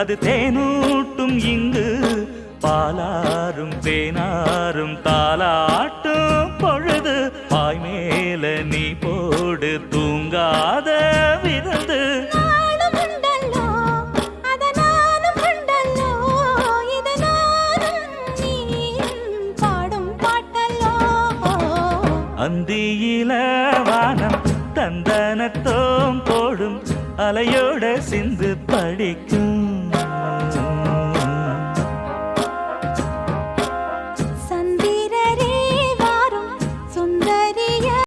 அது தேனூட்டும் இங்கு பாலாரும் தேனாரும் தாலாட்டும் பொழுது பாய் மேல நீ போடு தூங்காத விருந்து அந்தியில வானம் தந்தனத்தோம் போடும் அலையோட சிந்து படிக்கும்